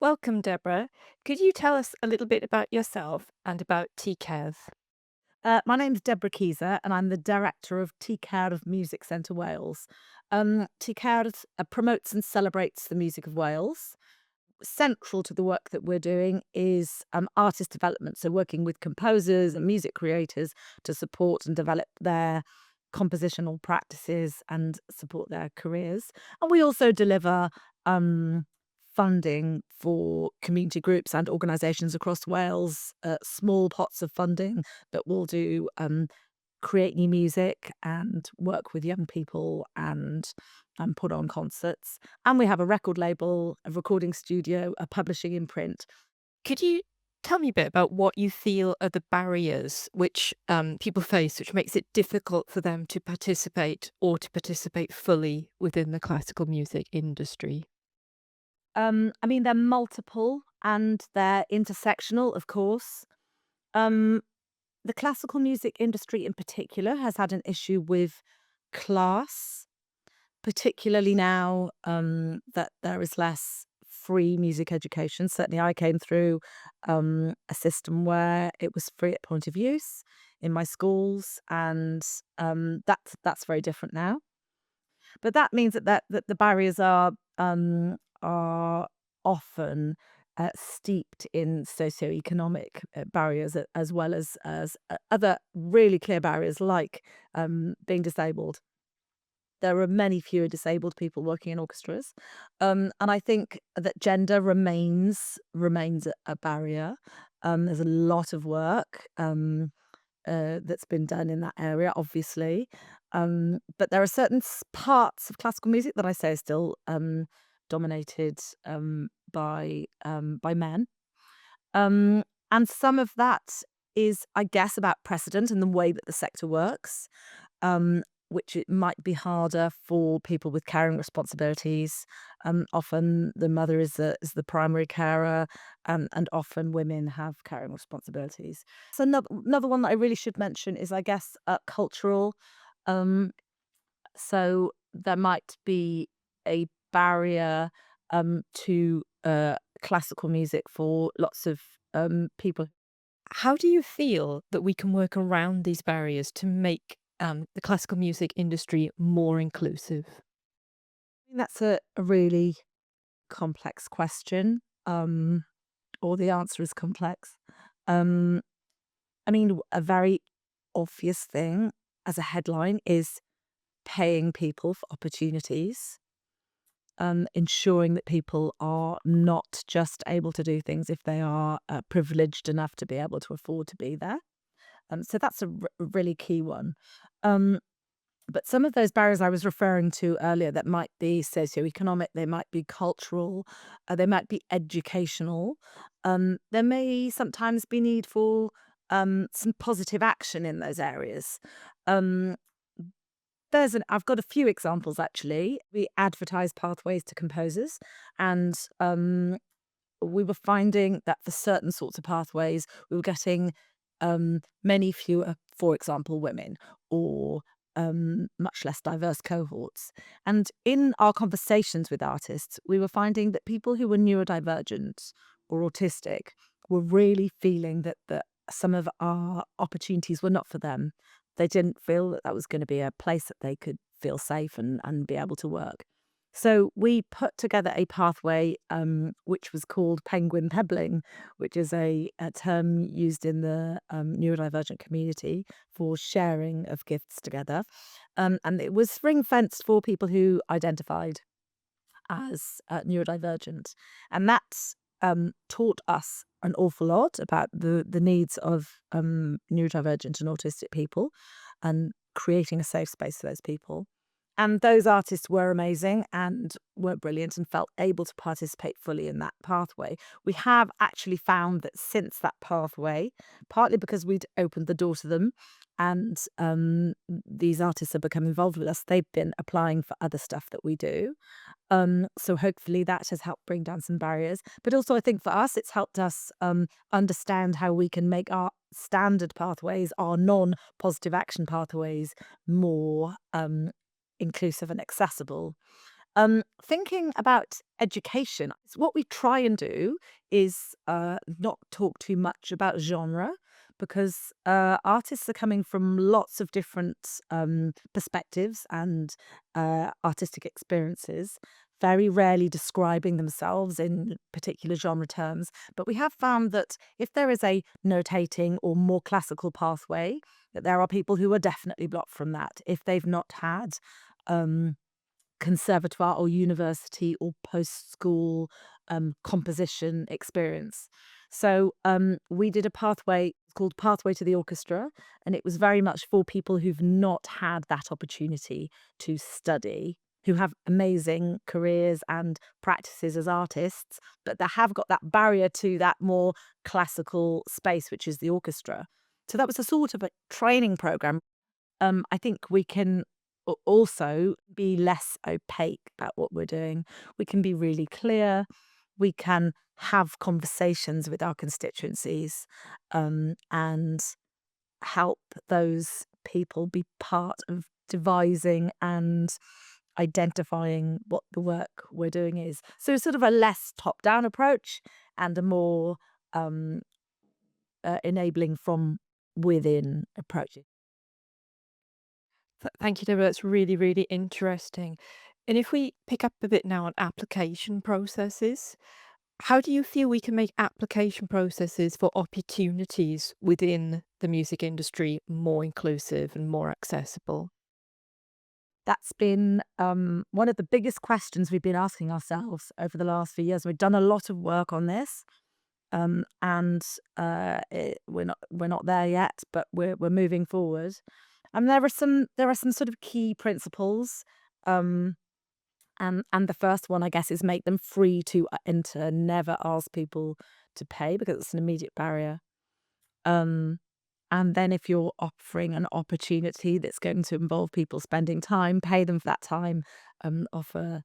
Welcome, Deborah. Could you tell us a little bit about yourself and about TCAS? My name's Deborah Keyser, and I'm the director of Cerdd Music Centre Wales. Cerdd promotes and celebrates the music of Wales. Central to the work that we're doing is artist development, so working with composers and music creators to support and develop their compositional practices and support their careers. And we also deliver um, funding for community groups and organisations across Wales, small pots of funding that will do create new music and work with young people and put on concerts. And we have a record label, a recording studio, a publishing imprint. Could you tell me a bit about what you feel are the barriers which people face, which makes it difficult for them to participate or to participate fully within the classical music industry? I mean, they're multiple and they're intersectional, of course. Um, the classical music industry in particular has had an issue with class, particularly now that there is less free music education. Certainly, I came through a system where it was free at point of use in my schools, and that's very different now. But that means that the barriers are often steeped in socioeconomic barriers, as well as other really clear barriers like being disabled. There are many fewer disabled people working in orchestras, and I think that gender remains a barrier. There's a lot of work that's been done in that area, obviously, but there are certain parts of classical music that I say are still dominated by men, um, and some of that is, I guess, about precedent and the way that the sector works, which it might be harder for people with caring responsibilities. Often the mother is the primary carer, and often women have caring responsibilities. So another one that I really should mention is, I guess, cultural. Um, so there might be a barrier to classical music for lots of people. How do you feel that we can work around these barriers to make the classical music industry more inclusive? I think that's a really complex question, or the answer is complex. Um, I mean, a very obvious thing as a headline is paying people for opportunities, ensuring that people are not just able to do things if they are privileged enough to be able to afford to be there. So that's a really key one. Um, But some of those barriers I was referring to earlier that might be socioeconomic, they might be cultural, they might be educational. There may sometimes be need for some positive action in those areas. Um, I've got a few examples actually. We advertise pathways to composers, and we were finding that for certain sorts of pathways, we were getting many fewer, for example, women or much less diverse cohorts. And in our conversations with artists, we were finding that people who were neurodivergent or autistic were really feeling that some of our opportunities were not for them. They didn't feel that that was going to be a place that they could feel safe and be able to work. So we put together a pathway, which was called penguin pebbling, which is a term used in the neurodivergent community for sharing of gifts together. And it was ring fenced for people who identified as neurodivergent. And that taught us an awful lot about the needs of neurodivergent and autistic people and creating a safe space for those people. And those artists were amazing and were brilliant and felt able to participate fully in that pathway. We have actually found that since that pathway, partly because we'd opened the door to them and these artists have become involved with us, they've been applying for other stuff that we do. So hopefully that has helped bring down some barriers. But also, I think for us, it's helped us understand how we can make our standard pathways, our non positive action pathways, more inclusive and accessible. Thinking about education. So what we try and do is not talk too much about genre because artists are coming from lots of different perspectives and artistic experiences, very rarely describing themselves in particular genre terms. But we have found that if there is a notating or more classical pathway, that there are people who are definitely blocked from that if they've not had um, conservatoire or university or post-school composition experience. So we did a pathway called Pathway to the Orchestra, and it was very much for people who've not had that opportunity to study, who have amazing careers and practices as artists, but they have got that barrier to that more classical space, which is the orchestra. So that was a sort of a training program. I think we can also be less opaque about what we're doing. We can be really clear. We can have conversations with our constituencies and help those people be part of devising and identifying what the work we're doing is. So, sort of a less top down approach and a more um, enabling from within approach. Thank you, Deborah. That's really, really interesting. And if we pick up a bit now on application processes, how do you feel we can make application processes for opportunities within the music industry more inclusive and more accessible? That's been one of the biggest questions we've been asking ourselves over the last few years. We've done a lot of work on this, and we're not there yet, but we're moving forward. And there are some sort of key principles, um, and the first one, I guess, is make them free to enter. Never ask people to pay because it's an immediate barrier. Um, and then if you're offering an opportunity that's going to involve people spending time, pay them for that time, offer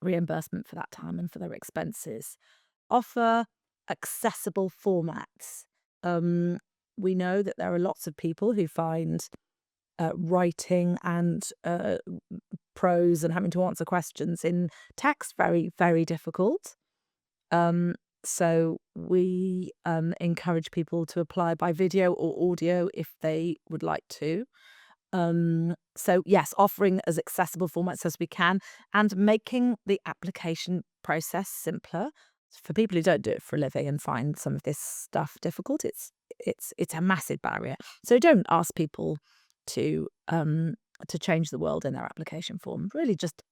reimbursement for that time and for their expenses. Offer accessible formats. Um, we know that there are lots of people who find writing and prose and having to answer questions in text very, very difficult. Um, so we encourage people to apply by video or audio if they would like to. So yes, offering as accessible formats as we can and making the application process simpler for people who don't do it for a living and find some of this stuff difficult. It's a massive barrier. So don't ask people to to change the world in their application form. Really, just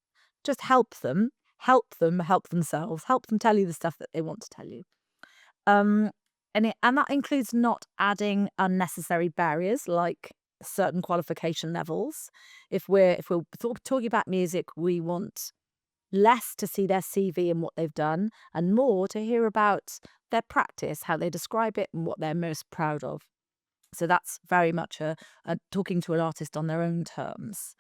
help them help themselves, help them tell you the stuff that they want to tell you. Um, and that includes not adding unnecessary barriers like certain qualification levels. If we're talking about music, we want less to see their CV and what they've done, and more to hear about their practice, how they describe it, and what they're most proud of. So that's very much a talking to an artist on their own terms.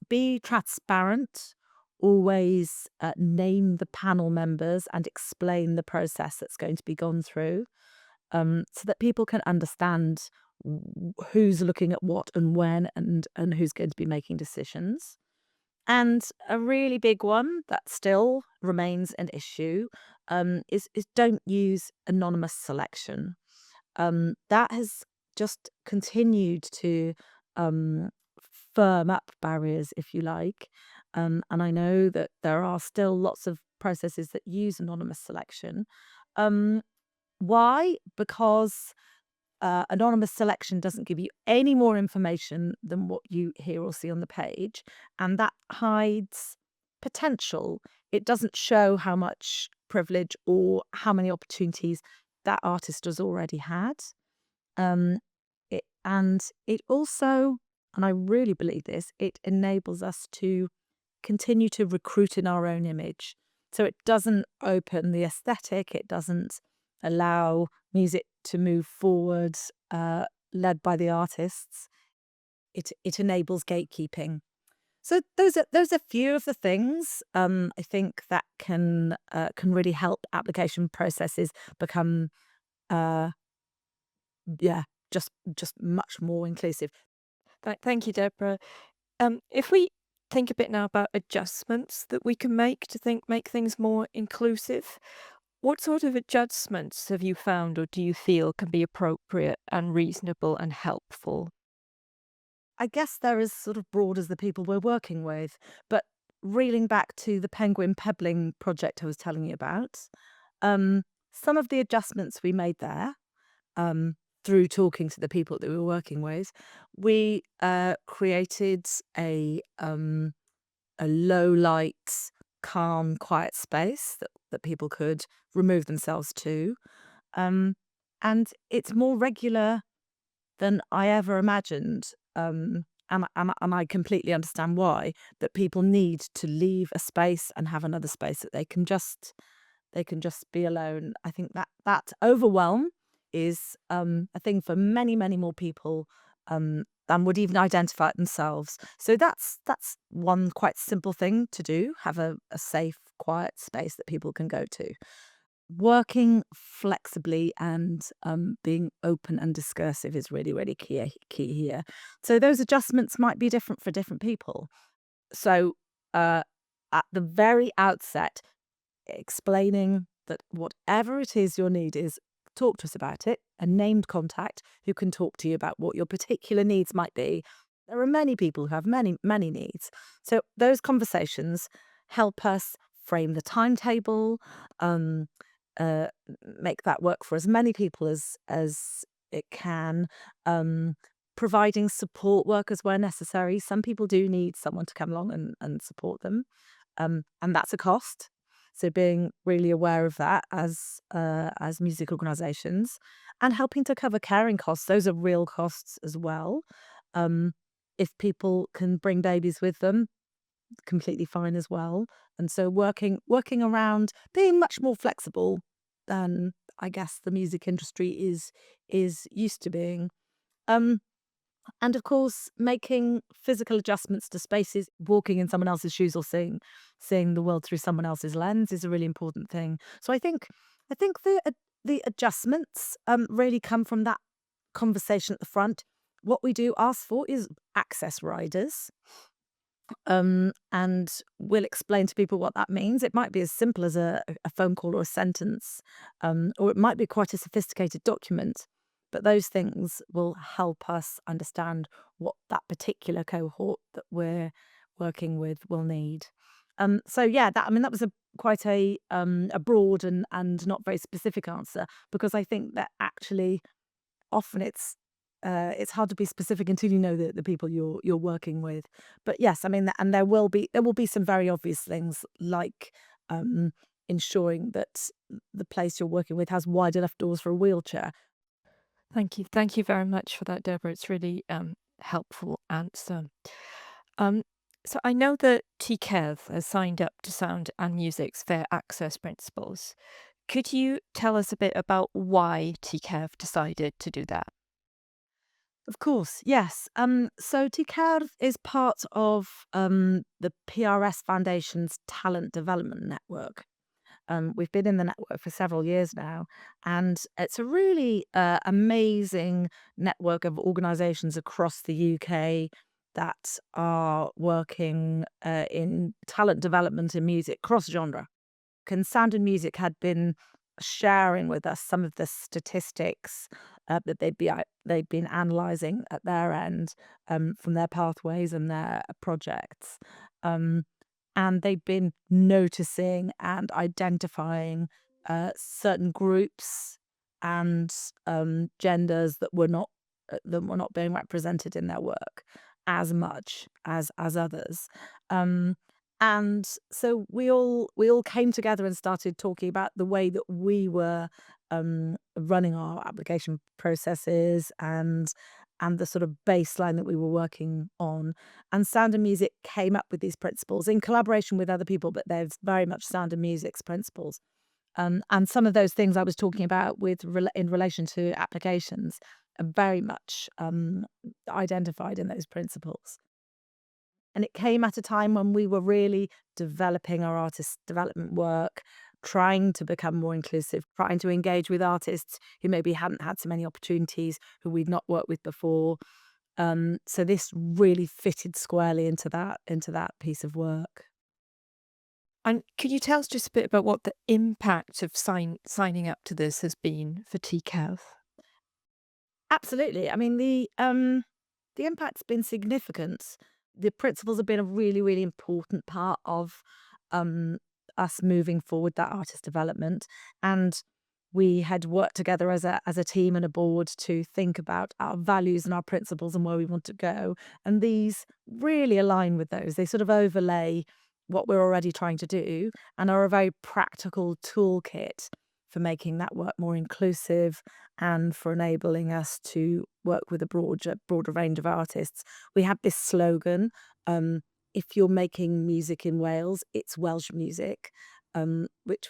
Be transparent. Always name the panel members and explain the process that's going to be gone through, so that people can understand who's looking at what and when and who's going to be making decisions. And a really big one that still remains an issue is don't use anonymous selection. That has just continued to um, firm up barriers, if you like. And I know that there are still lots of processes that use anonymous selection. Um, why? Because anonymous selection doesn't give you any more information than what you hear or see on the page, and that hides potential. It doesn't show how much privilege or how many opportunities that artist has already had. Um, and it also, and I really believe this, it enables us to continue to recruit in our own image. So it doesn't open the aesthetic, it doesn't allow music to move forward, led by the artists. It enables gatekeeping. So those are few of the things I think that can really help application processes become uh, yeah, just much more inclusive. Thank you, Deborah. If we think a bit now about adjustments that we can make to make things more inclusive. What sort of adjustments have you found or do you feel can be appropriate and reasonable and helpful? I guess they're as sort of broad as the people we're working with, but reeling back to the penguin pebbling project I was telling you about, um, some of the adjustments we made there, um, through talking to the people that we were working with, we created a low light, calm, quiet space that people could remove themselves to. Um, and it's more regular than I ever imagined. And I completely understand why, that people need to leave a space and have another space that they can just be alone. I think that overwhelm is a thing for many, many more people than would even identify it themselves. So that's one quite simple thing to do. Have a safe, quiet space that people can go to. Working flexibly and being open and discursive is really, really key here. So those adjustments might be different for different people. So uh, at the very outset, explaining that whatever it is your need is, talk to us about it, a named contact who can talk to you about what your particular needs might be. There are many people who have many, many needs. So those conversations help us frame the timetable, um, uh, make that work for as many people as it can. Um, Providing support workers where necessary. Some people do need someone to come along and support them, and that's a cost. So being really aware of that as music organisations, and helping to cover caring costs. Those are real costs as well. Um, if people can bring babies with them, completely fine as well. And so working around being much more flexible than I guess the music industry is used to being. Um, and of course, making physical adjustments to spaces, walking in someone else's shoes or seeing the world through someone else's lens is a really important thing. So I think the adjustments really come from that conversation at the front. What we do ask for is access riders. And we'll explain to people what that means. It might be as simple as a phone call or a sentence, or it might be quite a sophisticated document. But those things will help us understand what that particular cohort that we're working with will need. So yeah, that I mean that was quite a broad and not very specific answer, because I think that actually often it's hard to be specific until you know the people you're working with. But yes, I mean, and there will be some very obvious things like ensuring that the place you're working with has wide enough doors for a wheelchair. Thank you. Thank you very much for that, Deborah. It's really helpful answer. Um, so I know that TKEV has signed up to Sound and Music's Fair Access Principles. Could you tell us a bit about why TKEV decided to do that? Of course, yes. So TCAR is part of the PRS Foundation's Talent Development Network. We've been in the network for several years now, and it's a really amazing network of organisations across the UK that are working in talent development in music, cross genre. And Sound and Music had been sharing with us some of the statistics that they'd been analysing at their end from their pathways and their projects. Um, and they've been noticing and identifying certain groups and genders that were not being represented in their work as much as others. Um, and so we all came together and started talking about the way that we were running our application processes and the sort of baseline that we were working on. And Sound and Music came up with these principles in collaboration with other people, but they're very much Sound and Music's principles. And some of those things I was talking about in relation to applications are very much identified in those principles. And it came at a time when we were really developing our artist development work, trying to become more inclusive, trying to engage with artists who maybe hadn't had so many opportunities, who we'd not worked with before. So this really fitted squarely into that piece of work. And could you tell us just a bit about what the impact of signing up to this has been for TCAF? Absolutely. I mean, the impact's been significant. The principles have been a really, really important part of um, us moving forward that artist development, and we had worked together as a team and a board to think about our values and our principles and where we want to go. And these really align with those. They sort of overlay what we're already trying to do and are a very practical toolkit for making that work more inclusive and for enabling us to work with a broader range of artists. We have this slogan, if you're making music in Wales, it's Welsh music, which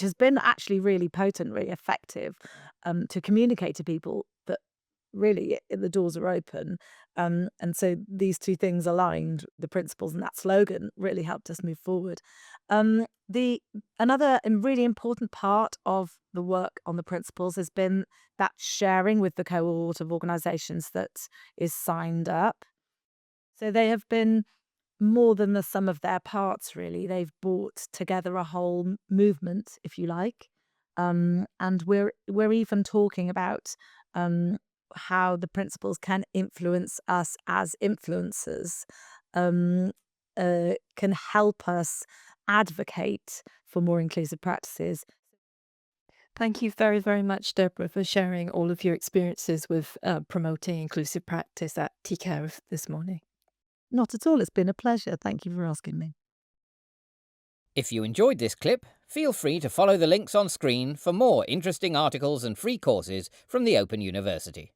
has been actually really potent, really effective, to communicate to people that really the doors are open. And so these two things aligned, the principles and that slogan really helped us move forward. The Another and really important part of the work on the principles has been that sharing with the cohort of organizations that is signed up. So they have been more than the sum of their parts, really. They've brought together a whole movement, if you like. And we're even talking about how the principles can influence us as influencers, um, can help us advocate for more inclusive practices. Thank you very, very much, Deborah, for sharing all of your experiences with promoting inclusive practice at TCAF this morning. Not at all. It's been a pleasure. Thank you for asking me. If you enjoyed this clip, feel free to follow the links on screen for more interesting articles and free courses from the Open University.